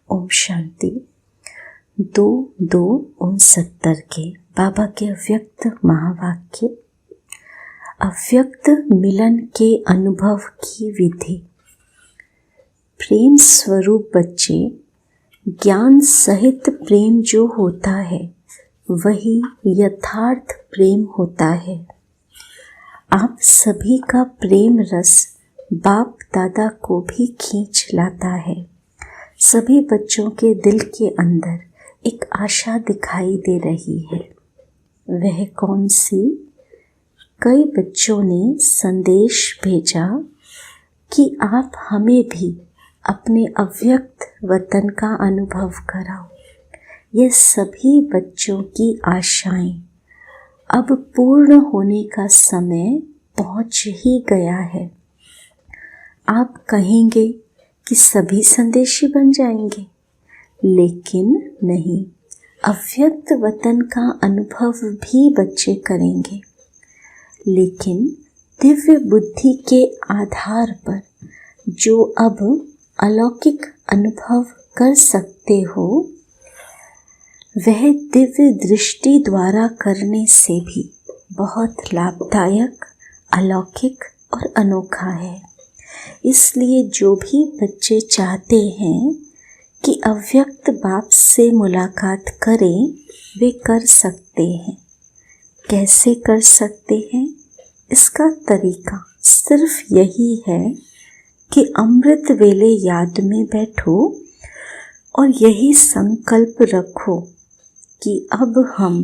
ओम शांति। 2/2/69 के बाबा के अव्यक्त महावाक्य। अव्यक्त मिलन के अनुभव की विधि। प्रेम स्वरूप बच्चे, ज्ञान सहित प्रेम जो होता है वही यथार्थ प्रेम होता है। आप सभी का प्रेम रस बाप दादा को भी खींच लाता है। सभी बच्चों के दिल के अंदर एक आशा दिखाई दे रही है। वह कौन सी? कई बच्चों ने संदेश भेजा कि आप हमें भी अपने अव्यक्त वतन का अनुभव कराओ। ये सभी बच्चों की आशाएं अब पूर्ण होने का समय पहुंच ही गया है। आप कहेंगे कि सभी संदेशी बन जाएंगे, लेकिन नहीं, अव्यक्त वतन का अनुभव भी बच्चे करेंगे। लेकिन दिव्य बुद्धि के आधार पर जो अब अलौकिक अनुभव कर सकते हो, वह दिव्य दृष्टि द्वारा करने से भी बहुत लाभदायक, अलौकिक और अनोखा है। इसलिए जो भी बच्चे चाहते हैं कि अव्यक्त बाप से मुलाकात करें, वे कर सकते हैं। कैसे कर सकते हैं? इसका तरीका सिर्फ यही है कि अमृत वेले याद में बैठो और यही संकल्प रखो कि अब हम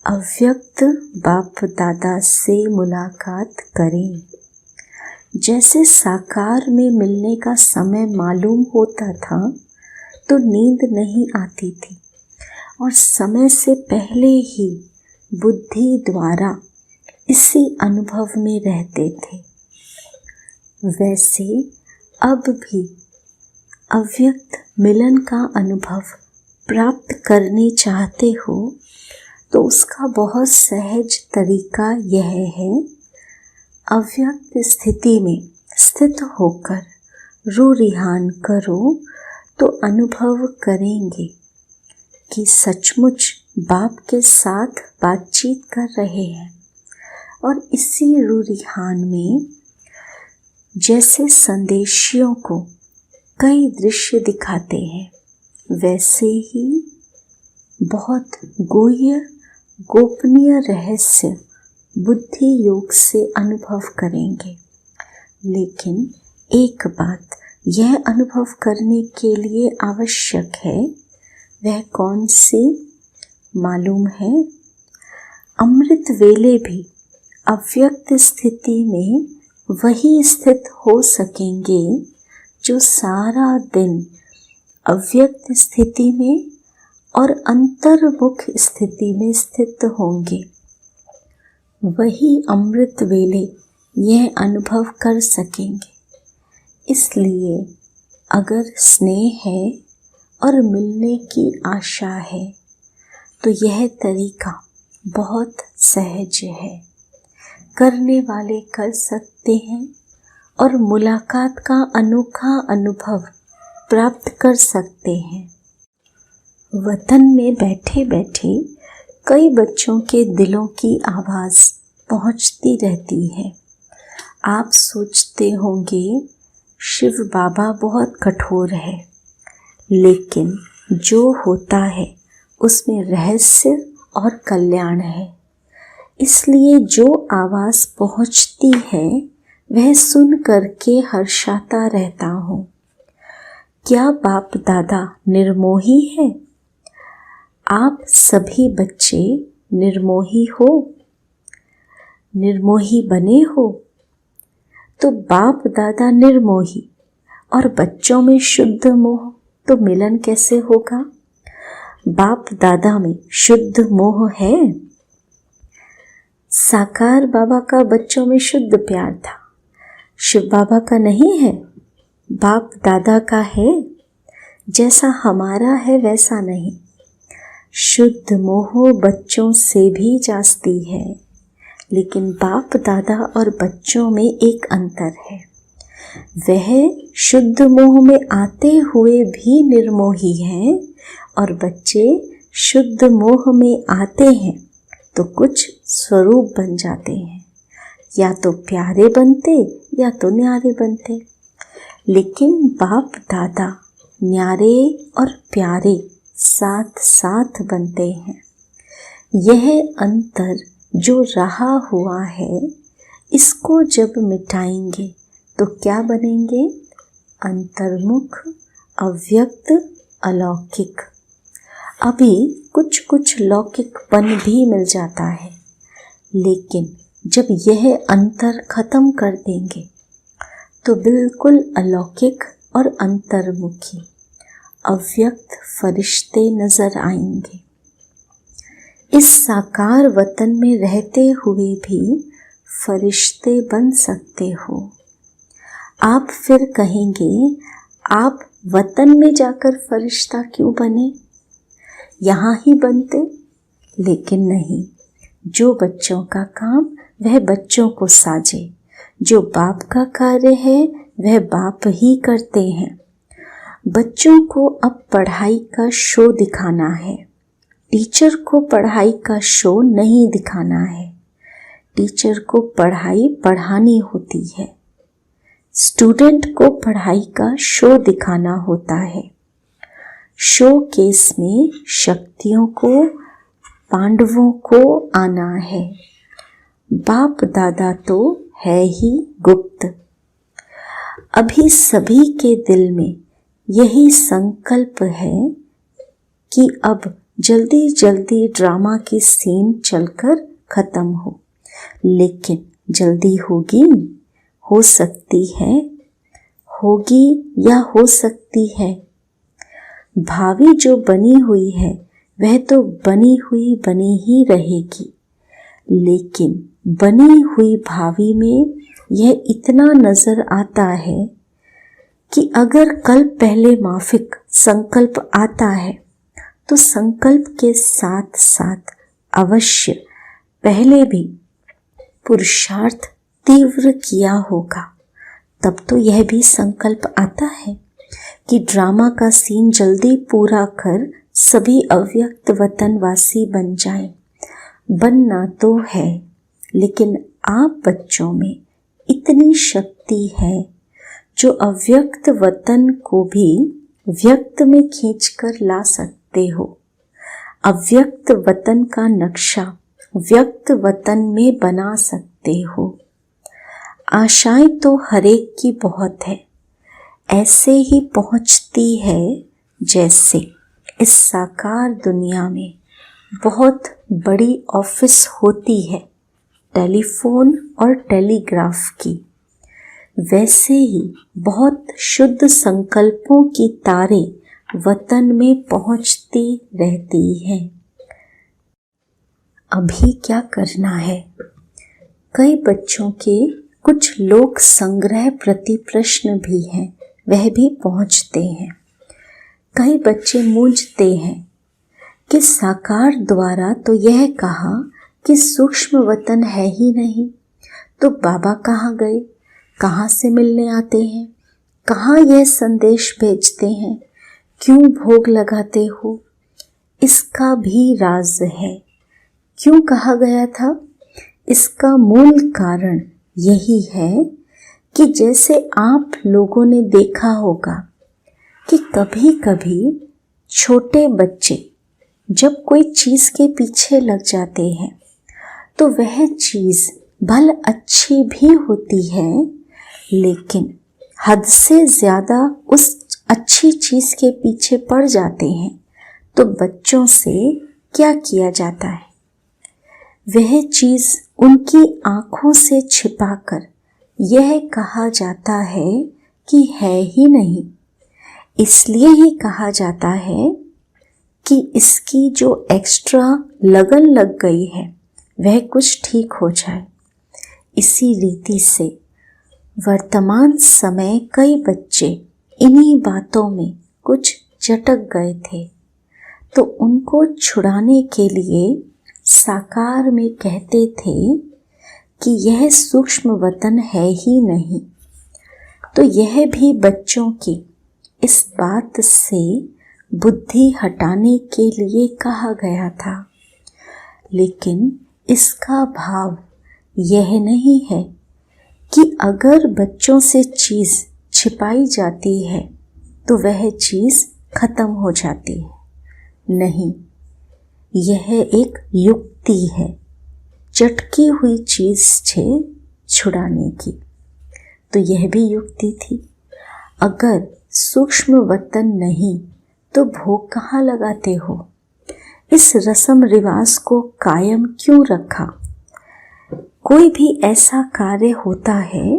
अव्यक्त बाप दादा से मुलाकात करें। जैसे साकार में मिलने का समय मालूम होता था तो नींद नहीं आती थी और समय से पहले ही बुद्धि द्वारा इसी अनुभव में रहते थे, वैसे अब भी अव्यक्त मिलन का अनुभव प्राप्त करने चाहते हो तो उसका बहुत सहज तरीका यह है। अव्यक्त स्थिति में स्थित होकर रो रिहान करो तो अनुभव करेंगे कि सचमुच बाप के साथ बातचीत कर रहे हैं। और इसी रो रिहान में जैसे संदेशियों को कई दृश्य दिखाते हैं, वैसे ही बहुत गोपनीय रहस्य बुद्धि योग से अनुभव करेंगे। लेकिन एक बात यह अनुभव करने के लिए आवश्यक है, वह कौन सी मालूम है? अमृत वेले भी अव्यक्त स्थिति में वही स्थित हो सकेंगे जो सारा दिन अव्यक्त स्थिति में और अंतर्मुख स्थिति में स्थित होंगे। वही अमृत वेले यह अनुभव कर सकेंगे। इसलिए अगर स्नेह है और मिलने की आशा है तो यह तरीका बहुत सहज है। करने वाले कर सकते हैं और मुलाकात का अनोखा अनुभव प्राप्त कर सकते हैं। वतन में बैठे बैठे कई बच्चों के दिलों की आवाज़ पहुंचती रहती है। आप सोचते होंगे शिव बाबा बहुत कठोर है, लेकिन जो होता है उसमें रहस्य और कल्याण है। इसलिए जो आवाज़ पहुंचती है वह सुन करके हर्षाता रहता हूँ। क्या बाप दादा निर्मोही है? आप सभी बच्चे निर्मोही हो, निर्मोही बने हो, तो बाप दादा निर्मोही और बच्चों में शुद्ध मोह, तो मिलन कैसे होगा? बाप दादा में शुद्ध मोह है। साकार बाबा का बच्चों में शुद्ध प्यार था, शिव बाबा का नहीं है, बाप दादा का है। जैसा हमारा है वैसा नहीं। शुद्ध मोह बच्चों से भी जास्ती है, लेकिन बाप दादा और बच्चों में एक अंतर है। वह शुद्ध मोह में आते हुए भी निर्मोही हैं और बच्चे शुद्ध मोह में आते हैं तो कुछ स्वरूप बन जाते हैं, या तो प्यारे बनते या तो न्यारे बनते। लेकिन बाप दादा न्यारे और प्यारे साथ साथ बनते हैं। यह अंतर जो रहा हुआ है, इसको जब मिटाएंगे तो क्या बनेंगे? अंतर्मुख, अव्यक्त, अलौकिक। अभी कुछ कुछ लौकिकपन भी मिल जाता है, लेकिन जब यह अंतर खत्म कर देंगे तो बिल्कुल अलौकिक और अंतर्मुखी अव्यक्त फरिश्ते नजर आएंगे। इस साकार वतन में रहते हुए भी फरिश्ते बन सकते हो। आप फिर कहेंगे, आप वतन में जाकर फरिश्ता क्यों बने? यहाँ ही बनते। लेकिन नहीं, जो बच्चों का काम वह बच्चों को साजे, जो बाप का कार्य है वह बाप ही करते हैं। बच्चों को अब पढ़ाई का शो दिखाना है, टीचर को पढ़ाई का शो नहीं दिखाना है। टीचर को पढ़ाई पढ़ानी होती है, स्टूडेंट को पढ़ाई का शो दिखाना होता है। शो केस में शक्तियों को, पांडवों को आना है। बाप दादा तो है ही गुप्त। अभी सभी के दिल में यही संकल्प है कि अब जल्दी जल्दी ड्रामा की सीन चलकर खत्म हो। लेकिन जल्दी होगी? हो सकती है, होगी या हो सकती है। भावी जो बनी हुई है वह तो बनी ही रहेगी, लेकिन बनी हुई भावी में यह इतना नजर आता है कि अगर कल पहले माफिक संकल्प आता है तो संकल्प के साथ साथ अवश्य पहले भी पुरुषार्थ तीव्र किया होगा। तब तो यह भी संकल्प आता है कि ड्रामा का सीन जल्दी पूरा कर सभी अव्यक्त वतनवासी बन जाएं। बनना तो है, लेकिन आप बच्चों में इतनी शक्ति है जो अव्यक्त वतन को भी व्यक्त में खींचकर ला सकते हो। अव्यक्त वतन का नक्शा व्यक्त वतन में बना सकते हो। आशाएं तो हरेक की बहुत है, ऐसे ही पहुंचती है जैसे इस साकार दुनिया में बहुत बड़ी ऑफिस होती है टेलीफोन और टेलीग्राफ की। वैसे ही बहुत शुद्ध संकल्पों की तारें वतन में पहुंचती रहती हैं। अभी क्या करना है? कई बच्चों के कुछ लोक संग्रह प्रति प्रश्न भी हैं, वह भी पहुंचते हैं। कई बच्चे मूंझते हैं कि साकार द्वारा तो यह कहा कि सूक्ष्म वतन है ही नहीं, तो बाबा कहाँ गए? कहाँ से मिलने आते हैं? कहाँ यह संदेश भेजते हैं? क्यों भोग लगाते हो? इसका भी राज है। क्यों कहा गया था? इसका मूल कारण यही है कि जैसे आप लोगों ने देखा होगा कि कभी कभी छोटे बच्चे जब कोई चीज़ के पीछे लग जाते हैं तो वह चीज़ भल अच्छी भी होती है, लेकिन हद से ज़्यादा उस अच्छी चीज़ के पीछे पड़ जाते हैं तो बच्चों से क्या किया जाता है? वह चीज़ उनकी आँखों से छिपाकर यह कहा जाता है कि है ही नहीं। इसलिए ही कहा जाता है कि इसकी जो एक्स्ट्रा लगन लग गई है वह कुछ ठीक हो जाए। इसी रीति से वर्तमान समय कई बच्चे इन्हीं बातों में कुछ चटक गए थे, तो उनको छुड़ाने के लिए साकार में कहते थे कि यह सूक्ष्म वतन है ही नहीं। तो यह भी बच्चों की इस बात से बुद्धि हटाने के लिए कहा गया था। लेकिन इसका भाव यह नहीं है कि अगर बच्चों से चीज़ छिपाई जाती है तो वह चीज़ खत्म हो जाती है। नहीं, यह एक युक्ति है चटकी हुई चीज़ से छुड़ाने की। तो यह भी युक्ति थी। अगर सूक्ष्म वतन नहीं तो भोग कहाँ लगाते हो? इस रस्म रिवाज को कायम क्यों रखा? कोई भी ऐसा कार्य होता है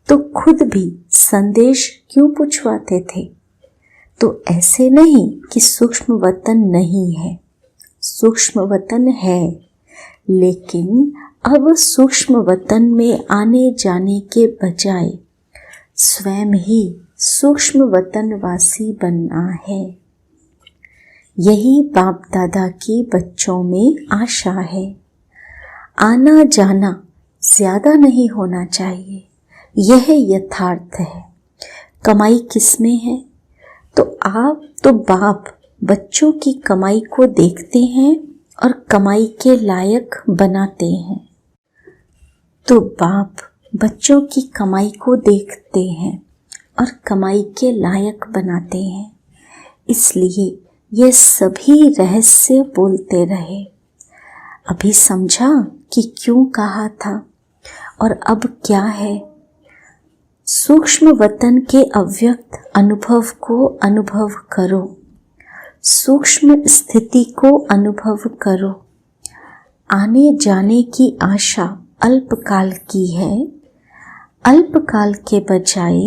तो खुद भी संदेश क्यों पूछवाते थे? तो ऐसे नहीं कि सूक्ष्म वतन नहीं है, सूक्ष्म वतन है, लेकिन अब सूक्ष्म वतन में आने जाने के बजाय स्वयं ही सूक्ष्म वतनवासी बनना है। यही बाप दादा की बच्चों में आशा है। आना जाना ज्यादा नहीं होना चाहिए, यह यथार्थ है। कमाई किसमें है? तो बाप बच्चों की कमाई को देखते हैं और कमाई के लायक बनाते हैं। तो बाप बच्चों की कमाई को देखते हैं और कमाई के लायक बनाते हैं। इसलिए ये सभी रहस्य बोलते रहे। अभी समझा कि क्यों कहा था और अब क्या है? सूक्ष्म वतन के अव्यक्त अनुभव को अनुभव करो, सूक्ष्म स्थिति को अनुभव करो। आने जाने की आशा अल्पकाल की है। अल्पकाल के बजाय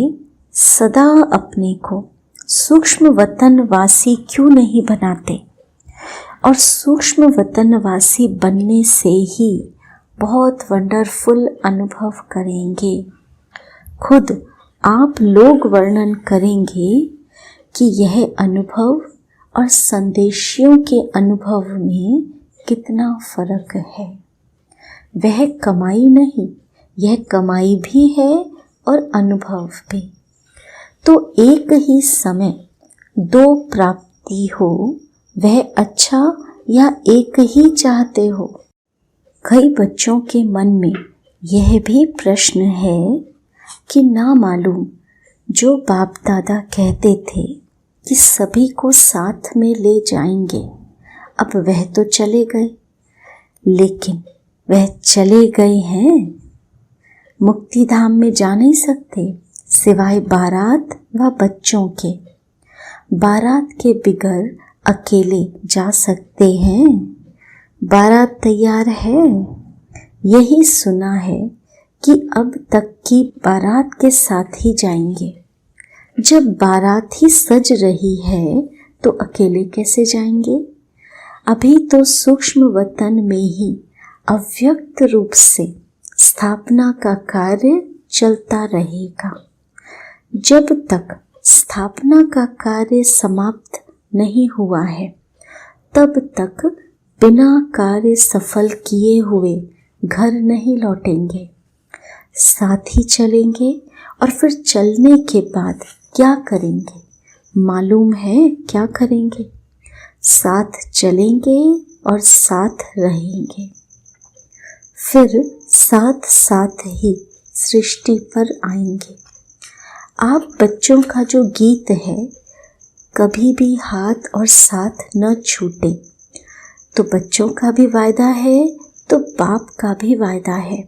सदा अपने को सूक्ष्म वतनवासी क्यों नहीं बनाते? और सूक्ष्म वतनवासी बनने से ही बहुत वंडरफुल अनुभव करेंगे। खुद आप लोग वर्णन करेंगे कि यह अनुभव और संदेशियों के अनुभव में कितना फर्क है। वह कमाई नहीं, यह कमाई भी है और अनुभव भी। तो एक ही समय दो प्राप्ति हो, वह अच्छा या एक ही चाहते हो? कई बच्चों के मन में यह भी प्रश्न है कि ना मालूम जो बाप दादा कहते थे कि सभी को साथ में ले जाएंगे, अब वह तो चले गए। लेकिन वह चले गए हैं, मुक्ति धाम में जा नहीं सकते सिवाय बारात व बच्चों के। बारात के बिगर अकेले जा सकते हैं? बारात तैयार है। यही सुना है कि अब तक की बारात के साथ ही जाएंगे। जब बारात ही सज रही है तो अकेले कैसे जाएंगे? अभी तो सूक्ष्म वतन में ही अव्यक्त रूप से स्थापना का कार्य चलता रहेगा। जब तक स्थापना का कार्य समाप्त नहीं हुआ है तब तक बिना कार्य सफल किए हुए घर नहीं लौटेंगे। साथ ही चलेंगे और फिर चलने के बाद क्या करेंगे? मालूम है क्या करेंगे? साथ चलेंगे और साथ रहेंगे। फिर साथ साथ ही सृष्टि पर आएंगे। आप बच्चों का जो गीत है, कभी भी हाथ और साथ न छूटे, तो बच्चों का भी वायदा है तो बाप का भी वायदा है।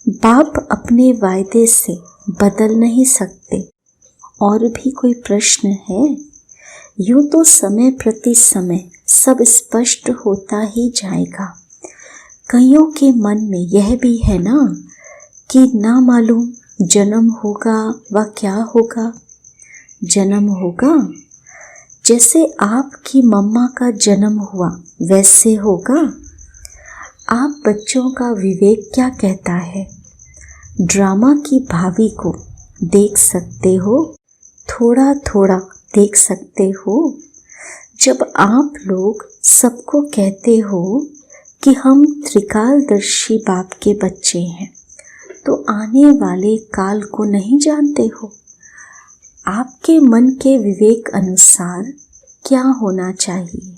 बाप अपने वायदे से बदल नहीं सकते। और भी कोई प्रश्न है? यूं तो समय प्रति समय सब स्पष्ट होता ही जाएगा। कईयों के मन में यह भी है ना कि ना मालूम जन्म होगा व क्या होगा। जन्म होगा जैसे आपकी मम्मा का जन्म हुआ वैसे होगा। आप बच्चों का विवेक क्या कहता है? ड्रामा की भावी को देख सकते हो, थोड़ा थोड़ा देख सकते हो। जब आप लोग सबको कहते हो कि हम त्रिकालदर्शी बाप के बच्चे हैं, तो आने वाले काल को नहीं जानते हो। आपके मन के विवेक अनुसार क्या होना चाहिए।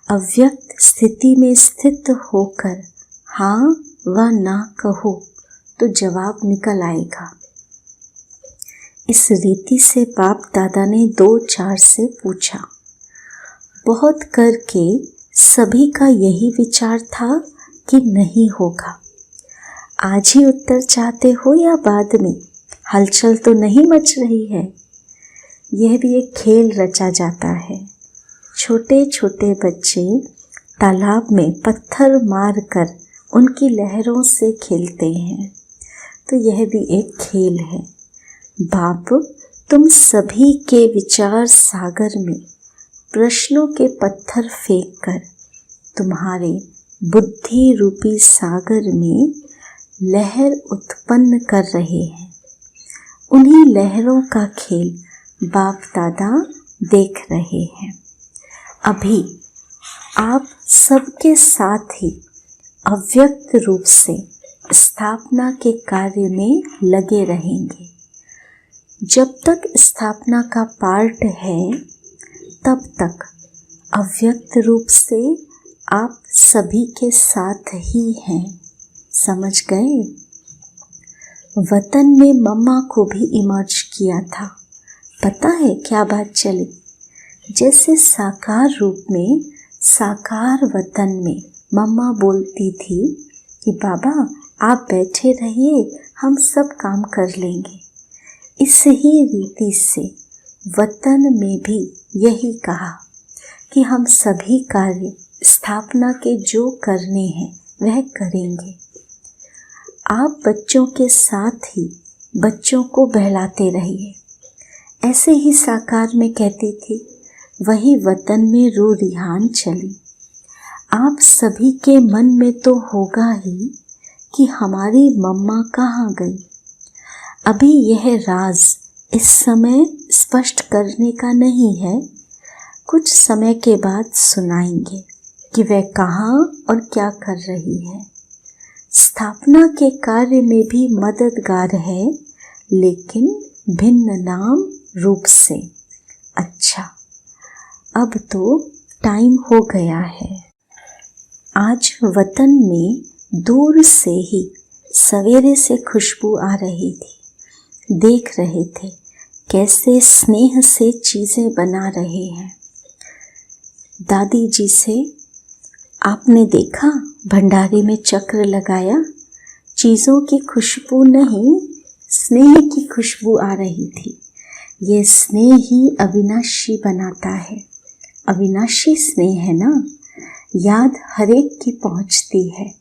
अव्यक्त स्थिति में स्थित होकर हाँ व ना कहो तो जवाब निकल आएगा। इस रीति से बाप दादा ने 2-4 से पूछा। बहुत करके सभी का यही विचार था कि नहीं होगा। आज ही उत्तर चाहते हो या बाद में? हलचल तो नहीं मच रही है। यह भी एक खेल रचा जाता है। छोटे छोटे बच्चे तालाब में पत्थर मारकर उनकी लहरों से खेलते हैं, तो यह भी एक खेल है। बाप तुम सभी के विचार सागर में प्रश्नों के पत्थर फेंककर तुम्हारे बुद्धि रूपी सागर में लहर उत्पन्न कर रहे हैं। उन्हीं लहरों का खेल बाप दादा देख रहे हैं। अभी आप सबके साथ ही अव्यक्त रूप से स्थापना के कार्य में लगे रहेंगे। जब तक स्थापना का पार्ट है तब तक अव्यक्त रूप से आप सभी के साथ ही हैं। समझ गए? वतन में मम्मा को भी इमर्ज किया था। पता है क्या बात चली? जैसे साकार रूप में साकार वतन में मम्मा बोलती थी कि बाबा आप बैठे रहिए, हम सब काम कर लेंगे। इस ही रीति से वतन में भी यही कहा कि हम सभी कार्य स्थापना के जो करने हैं वह करेंगे। आप बच्चों के साथ ही बच्चों को बहलाते रहिए। ऐसे ही साकार में कहती थी, वही वतन में रो रिहान चली। आप सभी के मन में तो होगा ही कि हमारी मम्मा कहाँ गई। अभी यह राज इस समय स्पष्ट करने का नहीं है, कुछ समय के बाद सुनाएंगे कि वह कहाँ और क्या कर रही है। स्थापना के कार्य में भी मददगार है, लेकिन भिन्न नाम रूप से। अच्छा, अब तो टाइम हो गया है। आज वतन में दूर से ही सवेरे से खुशबू आ रही थी। देख रहे थे कैसे स्नेह से चीज़ें बना रहे हैं। दादी जी से आपने देखा भंडारे में चक्र लगाया, चीज़ों की खुशबू नहीं स्नेह की खुशबू आ रही थी। ये स्नेह ही अविनाशी बनाता है। अविनाशी स्नेह है ना, याद हर एक की पहुंचती है।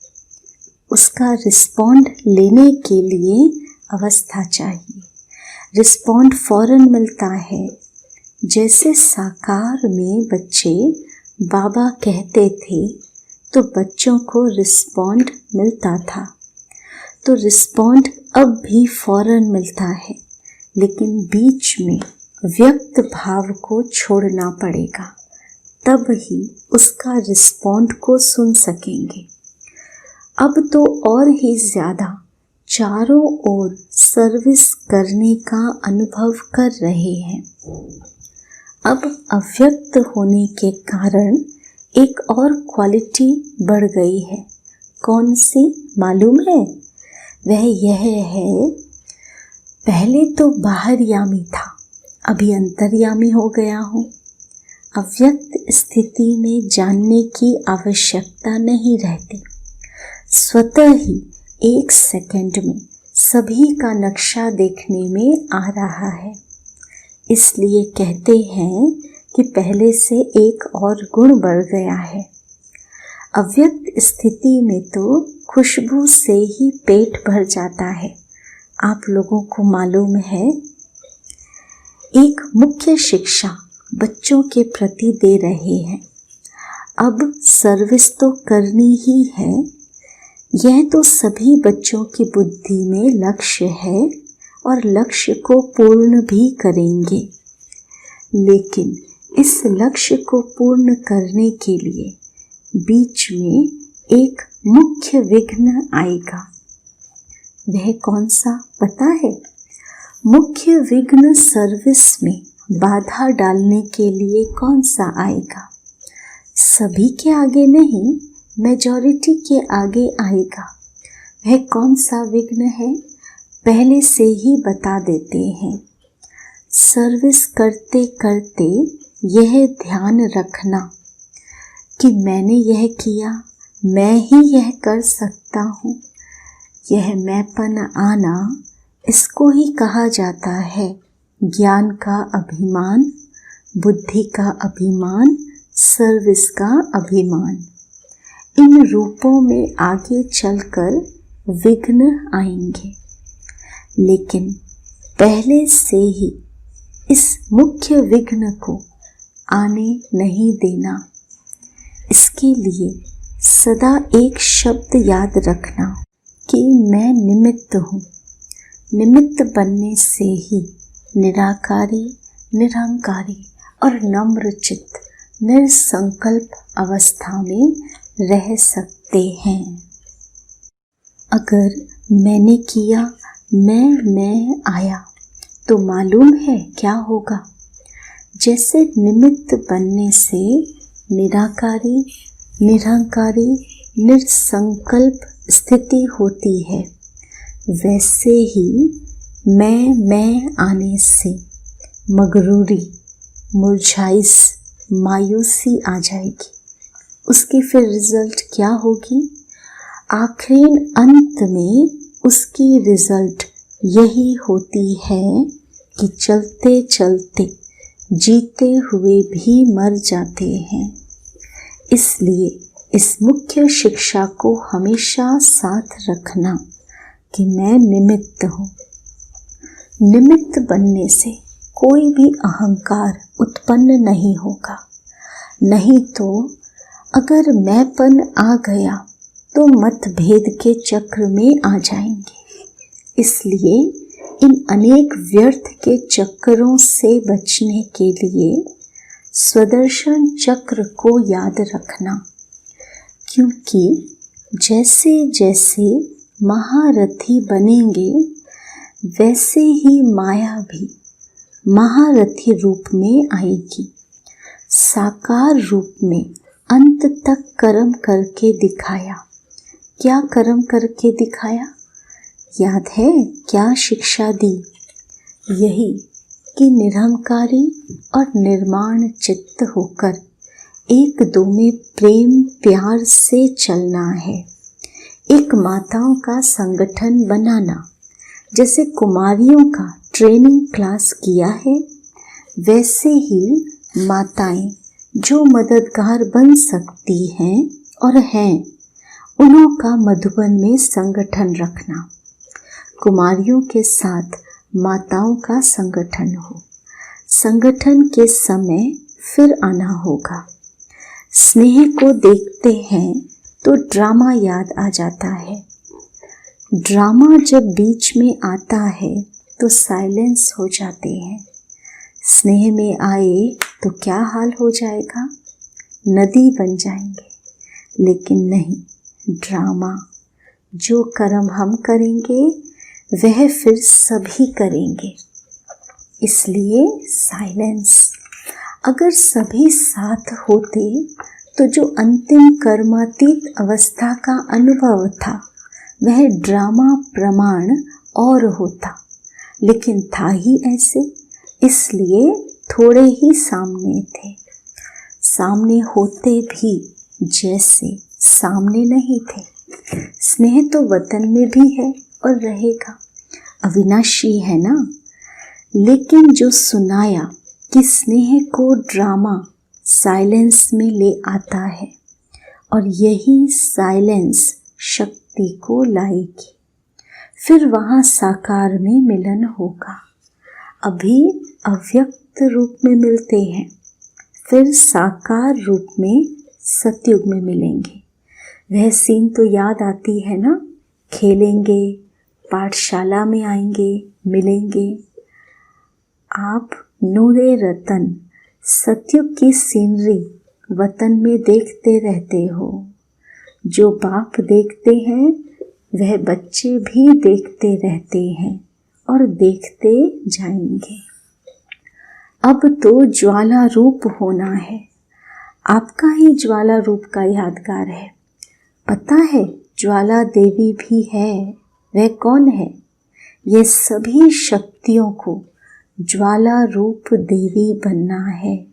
उसका रिस्पॉन्ड लेने के लिए अवस्था चाहिए। रिस्पॉन्ड फौरन मिलता है। जैसे साकार में बच्चे बाबा कहते थे तो बच्चों को रिस्पॉन्ड मिलता था, तो रिस्पॉन्ड अब भी फौरन मिलता है, लेकिन बीच में व्यक्त भाव को छोड़ना पड़ेगा, तब ही उसका रिस्पॉन्ड को सुन सकेंगे। अब तो और ही ज़्यादा चारों ओर सर्विस करने का अनुभव कर रहे हैं। अब अव्यक्त होने के कारण एक और क्वालिटी बढ़ गई है। कौन सी मालूम है? वह यह है, पहले तो बाहरयामी था, अभी अंतर्यामी हो गया हूँ। अव्यक्त स्थिति में जानने की आवश्यकता नहीं रहती। स्वतः ही 1 सेकंड में सभी का नक्शा देखने में आ रहा है। इसलिए कहते हैं कि पहले से एक और गुण बढ़ गया है। अव्यक्त स्थिति में तो खुशबू से ही पेट भर जाता है। आप लोगों को मालूम है, एक मुख्य शिक्षा बच्चों के प्रति दे रहे हैं। अब सर्विस तो करनी ही है, यह तो सभी बच्चों की बुद्धि में लक्ष्य है और लक्ष्य को पूर्ण भी करेंगे। लेकिन इस लक्ष्य को पूर्ण करने के लिए बीच में एक मुख्य विघ्न आएगा। वह कौन सा पता है? मुख्य विघ्न सर्विस में बाधा डालने के लिए कौन सा आएगा? सभी के आगे नहीं, मेजॉरिटी के आगे आएगा। वह कौन सा विघ्न है? पहले से ही बता देते हैं। सर्विस करते करते यह ध्यान रखना कि मैंने यह किया, मैं ही यह कर सकता हूँ। यह मैंपन आना, इसको ही कहा जाता है ज्ञान का अभिमान, बुद्धि का अभिमान, सर्विस का अभिमान। इन रूपों में आगे चलकर विघ्न आएंगे, लेकिन पहले से ही इस मुख्य विघ्न को आने नहीं देना। इसके लिए सदा एक शब्द याद रखना कि मैं निमित्त हूँ। निमित्त बनने से ही निराकारी, निरंकारी और नम्र चित्त निसंकल्प अवस्था में रह सकते हैं। अगर मैंने किया, मैं आया, तो मालूम है क्या होगा? जैसे निमित्त बनने से निराकारी, निरंकारी, निसंकल्प स्थिति होती है, वैसे ही मैं आने से मगरूरी, मुरझाइश, मायूसी आ जाएगी। उसकी फिर रिजल्ट क्या होगी? आखिरी अंत में उसकी रिजल्ट यही होती है कि चलते चलते जीते हुए भी मर जाते हैं। इसलिए इस मुख्य शिक्षा को हमेशा साथ रखना कि मैं निमित्त हूँ। निमित्त बनने से कोई भी अहंकार उत्पन्न नहीं होगा। नहीं तो अगर मैंपन आ गया तो मतभेद के चक्र में आ जाएंगे। इसलिए इन अनेक व्यर्थ के चक्रों से बचने के लिए स्वदर्शन चक्र को याद रखना, क्योंकि जैसे जैसे महारथी बनेंगे वैसे ही माया भी महारथी रूप में आएगी। साकार रूप में अंत तक कर्म करके दिखाया। क्या कर्म करके दिखाया? याद है क्या शिक्षा दी? यही कि निरहंकारी और निर्माण चित्त होकर एक दो में प्रेम प्यार से चलना है। एक माताओं का संगठन बनाना, जैसे कुमारियों का ट्रेनिंग क्लास किया है, वैसे ही माताएं जो मददगार बन सकती हैं और हैं, उन्हों का मधुबन में संगठन रखना। कुमारियों के साथ माताओं का संगठन हो। संगठन के समय फिर आना होगा। स्नेह को देखते हैं तो ड्रामा याद आ जाता है। ड्रामा जब बीच में आता है तो साइलेंस हो जाते हैं। स्नेह में आए तो क्या हाल हो जाएगा? नदी बन जाएंगे। लेकिन नहीं, ड्रामा, जो कर्म हम करेंगे वह फिर सभी करेंगे। इसलिए साइलेंस। अगर सभी साथ होते तो जो अंतिम कर्मातीत अवस्था का अनुभव था वह ड्रामा प्रमाण और होता, लेकिन था ही ऐसे, इसलिए थोड़े ही सामने थे। सामने होते भी जैसे सामने नहीं थे। स्नेह तो वतन में भी है और रहेगा, अविनाशी है ना। लेकिन जो सुनाया कि स्नेह को ड्रामा साइलेंस में ले आता है और यही साइलेंस शक्ति को लाएगी, फिर वहाँ साकार में मिलन होगा। अभी अव्यक्त रूप में मिलते हैं, फिर साकार रूप में सतयुग में मिलेंगे। वह सीन तो याद आती है ना, खेलेंगे, पाठशाला में आएंगे, मिलेंगे। आप नूरे रतन सतयुग की सीनरी वतन में देखते रहते हो। जो बाप देखते हैं वह बच्चे भी देखते रहते हैं और देखते जाएंगे। अब तो ज्वाला रूप होना है। आपका ही ज्वाला रूप का यादगार है। पता है ज्वाला देवी भी है। वह कौन है? ये सभी शक्तियों को ज्वाला रूप देवी बनना है।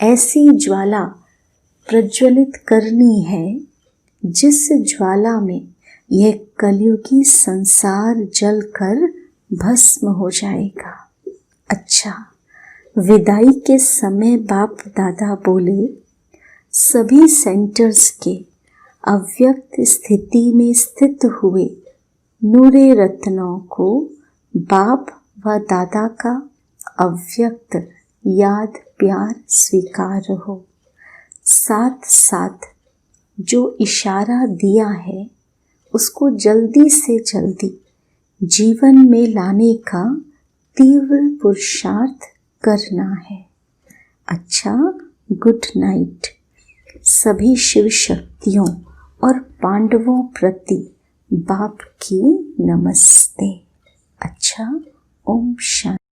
ऐसी ज्वाला प्रज्वलित करनी है जिस ज्वाला में यह कलयुगी संसार जलकर भस्म हो जाएगा। अच्छा, विदाई के समय बाप दादा बोले, सभी सेंटर्स के अव्यक्त स्थिति में स्थित हुए नूरे रत्नों को बाप व दादा का अव्यक्त याद प्यार स्वीकार हो। साथ साथ जो इशारा दिया है उसको जल्दी से जल्दी जीवन में लाने का तीव्र पुरुषार्थ करना है। अच्छा, गुड नाइट। सभी शिव शक्तियों और पांडवों प्रति बाप की नमस्ते। अच्छा, ओम शांति।